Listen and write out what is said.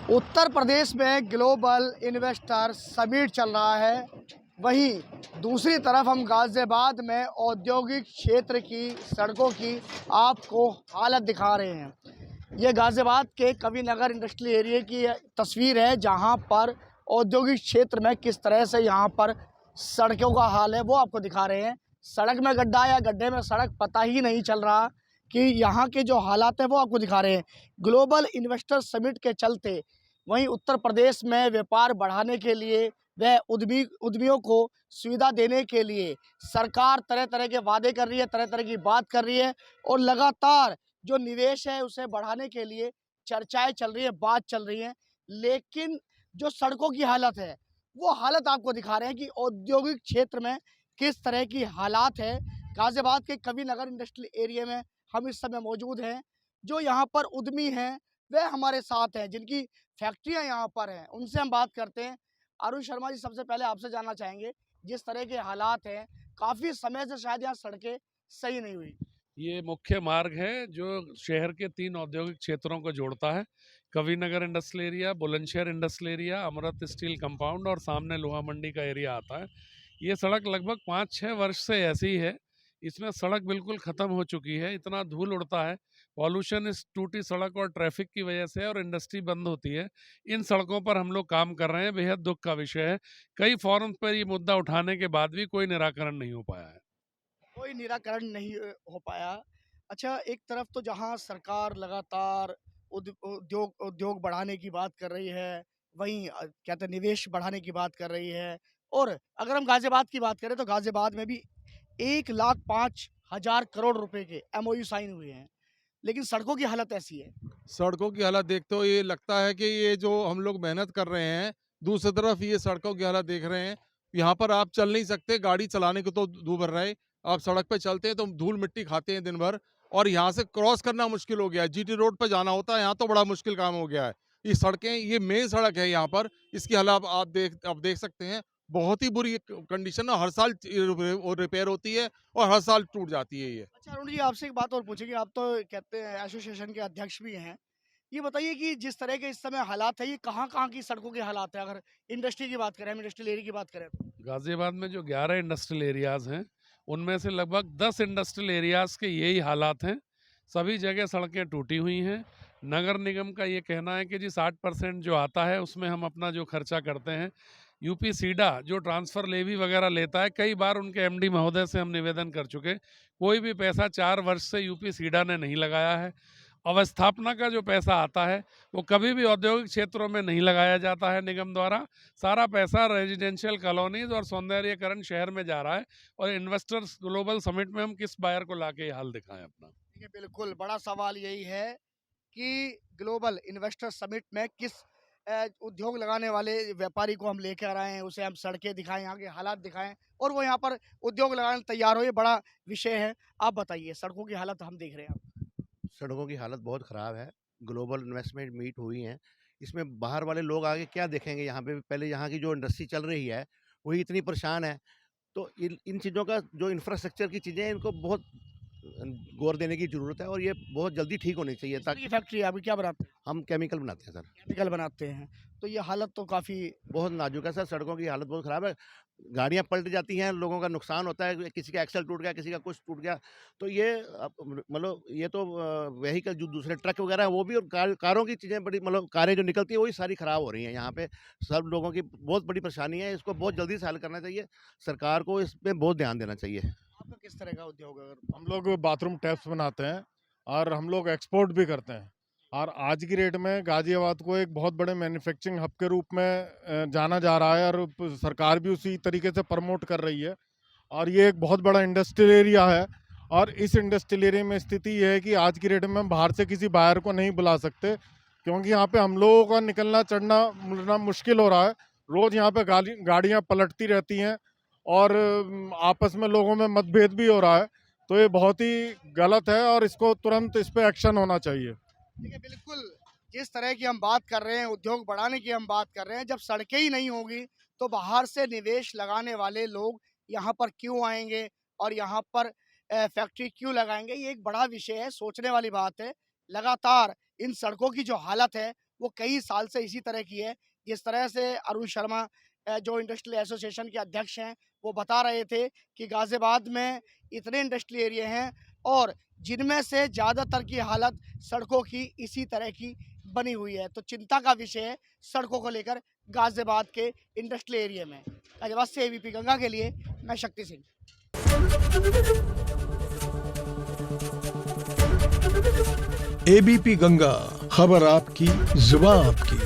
उत्तर प्रदेश में global investor summit चल रहा है। वहीं दूसरी तरफ हम गाज़ियाबाद में औद्योगिक क्षेत्र की सड़कों की आपको हालत दिखा रहे हैं। ये गाज़ियाबाद के कविनगर इंडस्ट्रियल एरिया की तस्वीर है, जहां पर औद्योगिक क्षेत्र में किस तरह से यहां पर सड़कों का हाल है वो आपको दिखा रहे हैं। सड़क में गड्ढा या गड्ढे में सड़क, पता ही नहीं चल रहा कि यहाँ के जो हालात हैं वो आपको दिखा रहे हैं। ग्लोबल इन्वेस्टर समिट के चलते वहीं उत्तर प्रदेश में व्यापार बढ़ाने के लिए व उद्यमियों को सुविधा देने के लिए सरकार तरह तरह के वादे कर रही है, तरह तरह की बात कर रही है और लगातार जो निवेश है उसे बढ़ाने के लिए चर्चाएं चल रही है, बात चल रही है। लेकिन जो सड़कों की हालत है वो हालत आपको दिखा रहे हैं कि औद्योगिक क्षेत्र में किस तरह की हालात है। गाजियाबाद के कविनगर इंडस्ट्रियल एरिया में हम इस समय मौजूद हैं। जो यहाँ पर उद्यमी हैं वह हमारे साथ हैं, जिनकी फैक्ट्रियाँ यहाँ पर हैं, उनसे हम बात करते हैं। अरुण शर्मा जी, सबसे पहले आपसे जानना चाहेंगे, जिस तरह के हालात हैं, काफ़ी समय से शायद यहाँ सड़कें सही नहीं हुई। ये मुख्य मार्ग है जो शहर के 3 औद्योगिक क्षेत्रों को जोड़ता है। Kavinagar industrial area, Bulandshahr industrial area, Amrit steel compound और सामने लोहा मंडी का एरिया आता है। ये सड़क लगभग 5-6 वर्ष से ऐसी ही है। इसमें सड़क बिल्कुल ख़त्म हो चुकी है, इतना धूल उड़ता है। पॉल्यूशन इस टूटी सड़क और ट्रैफिक की वजह से और इंडस्ट्री बंद होती है। इन सड़कों पर हम लोग काम कर रहे हैं, बेहद दुख का विषय है। कई फोरम पर ये मुद्दा उठाने के बाद भी कोई निराकरण नहीं हो पाया है। कोई निराकरण नहीं हो पाया। अच्छा, एक तरफ तो जहाँ सरकार लगातार उद्योग उद्योग बढ़ाने की बात कर रही है, वहीं कहते हैं निवेश बढ़ाने की बात कर रही है। और अगर हम गाज़ियाबाद की बात करें तो गाज़ियाबाद में भी 1,05,000 करोड़ रुपए के एमओयू साइन हुए हैं, लेकिन सड़कों की हालत ऐसी है। सड़कों की हालत देखते हो ये लगता है कि ये जो हम लोग मेहनत कर रहे हैं, दूसरी तरफ ये सड़कों की हालत देख रहे हैं। यहाँ पर आप चल नहीं सकते, गाड़ी चलाने को तो दूर रहे, आप सड़क पे चलते हैं तो धूल मिट्टी खाते हैं दिन भर और यहाँ से क्रॉस करना मुश्किल हो गया है। जीटी रोड पे जाना होता है, यहाँ तो बड़ा मुश्किल काम हो गया है। ये सड़कें, ये मेन सड़क है यहाँ पर, इसकी हालत आप देख सकते हैं। बहुत ही बुरी कंडीशन है, हर साल रिपेयर होती है और हर साल टूट जाती है ये। अच्छा अरुण जी, आपसे एक बात और पूछेंगे, आप तो कहते हैं एसोसिएशन के अध्यक्ष भी हैं। ये बताइए कि जिस तरह के इस समय हालात है, ये कहाँ-कहाँ की सड़कों के हालात है? अगर इंडस्ट्री की बात करें, हम इंडस्ट्रियल एरिया की बात करें तो? गाजियाबाद में जो 11 इंडस्ट्रियल एरियाज़ हैं, उनमें से लगभग 10 इंडस्ट्रियल एरियाज़ के यही हालात हैं। सभी जगह सड़कें टूटी हुई हैं। नगर निगम का ये कहना है कि जी 60% जो आता है उसमें हम अपना जो खर्चा करते हैं। यूपी सीडा जो ट्रांसफ़र लेवी वगैरह लेता है, कई बार उनके एमडी महोदय से हम निवेदन कर चुके, कोई भी पैसा 4 वर्ष से यूपी सीडा ने नहीं लगाया है। अवस्थापना का जो पैसा आता है वो कभी भी औद्योगिक क्षेत्रों में नहीं लगाया जाता है निगम द्वारा। सारा पैसा रेजिडेंशियल कॉलोनीज और सौंदर्यीकरण शहर में जा रहा है। और इन्वेस्टर्स ग्लोबल समिट में हम किस बायर को लाके ये हाल दिखाएं अपना। देखिए, बिल्कुल बड़ा सवाल यही है कि ग्लोबल इन्वेस्टर समिट में किस उद्योग लगाने वाले व्यापारी को हम लेकर आए हैं, उसे हम सड़कें दिखाएँ, यहाँ के हालात दिखाएँ और वो यहाँ पर उद्योग लगाने तैयार हो, ये बड़ा विषय है। आप बताइए, सड़कों की हालत हम देख रहे हैं। सड़कों की हालत बहुत ख़राब है। ग्लोबल इन्वेस्टमेंट मीट हुई है। इसमें बाहर वाले लोग आके क्या देखेंगे यहाँ पे? पहले यहाँ की जो इंडस्ट्री चल रही है, वही इतनी परेशान है। तो इन इन चीज़ों का जो इंफ्रास्ट्रक्चर की चीज़ें हैं, इनको बहुत गौर देने की ज़रूरत है और ये बहुत जल्दी ठीक होनी चाहिए किस तरह की ताकि फैक्ट्री है? अभी क्या बनाते हैं? हम केमिकल बनाते हैं सर। केमिकल बनाते हैं। तो ये हालत तो काफ़ी बहुत नाज़ुक है सर, सड़कों की हालत बहुत ख़राब है। गाड़ियाँ पलट जाती हैं, लोगों का नुकसान होता है, किसी का एक्सल टूट गया, किसी का कुछ टूट गया। तो ये मतलब ये तो व्हीकल जो दूसरे ट्रक वगैरह हैं वो भी, और कारों की चीज़ें बड़ी, मतलब कारें जो निकलती हैं वही सारी ख़राब हो रही हैं। यहाँ पे सब लोगों की बहुत बड़ी परेशानी है, इसको बहुत जल्दी से हल करना चाहिए। सरकार को इस पे बहुत ध्यान देना चाहिए। आपका किस तरह का उद्योग है? अगर हम लोग बाथरूम टैप्स बनाते हैं और हम लोग एक्सपोर्ट भी करते हैं। और आज की डेट में गाज़ियाबाद को एक बहुत बड़े मैन्युफैक्चरिंग हब के रूप में जाना जा रहा है और सरकार भी उसी तरीके से प्रमोट कर रही है। और ये एक बहुत बड़ा इंडस्ट्रियल एरिया है और इस इंडस्ट्रियल एरिया में स्थिति ये है कि आज की डेट में हम बाहर से किसी बायर को नहीं बुला सकते, क्योंकि यहाँ पे हम लोगों का निकलना चढ़ना मुड़ना मुश्किल हो रहा है। रोज़ यहाँ पे गाड़ियाँ पलटती रहती हैं और आपस में लोगों में मतभेद भी हो रहा है। तो ये बहुत ही गलत है और इसको तुरंत इस पे एक्शन होना चाहिए। देखिए, बिल्कुल जिस तरह की हम बात कर रहे हैं, उद्योग बढ़ाने की हम बात कर रहे हैं, जब सड़कें ही नहीं होंगी तो बाहर से निवेश लगाने वाले लोग यहाँ पर क्यों आएंगे और यहाँ पर फैक्ट्री क्यों लगाएंगे? ये एक बड़ा विषय है, सोचने वाली बात है। लगातार इन सड़कों की जो हालत है वो कई साल से इसी तरह की है। जिस तरह से अरुण शर्मा जो इंडस्ट्रियल एसोसिएशन के अध्यक्ष हैं, वो बता रहे थे कि गाज़ियाबाद में इतने इंडस्ट्रियल एरिया हैं और जिनमें से ज़्यादातर की हालत सड़कों की इसी तरह की बनी हुई है। तो चिंता का विषय है सड़कों को लेकर गाज़ियाबाद के इंडस्ट्रियल एरिया में। गाज़ियाबाद से एबीपी गंगा के लिए मैं शक्ति सिंह। एबीपी गंगा, खबर आपकी, जुबान आपकी।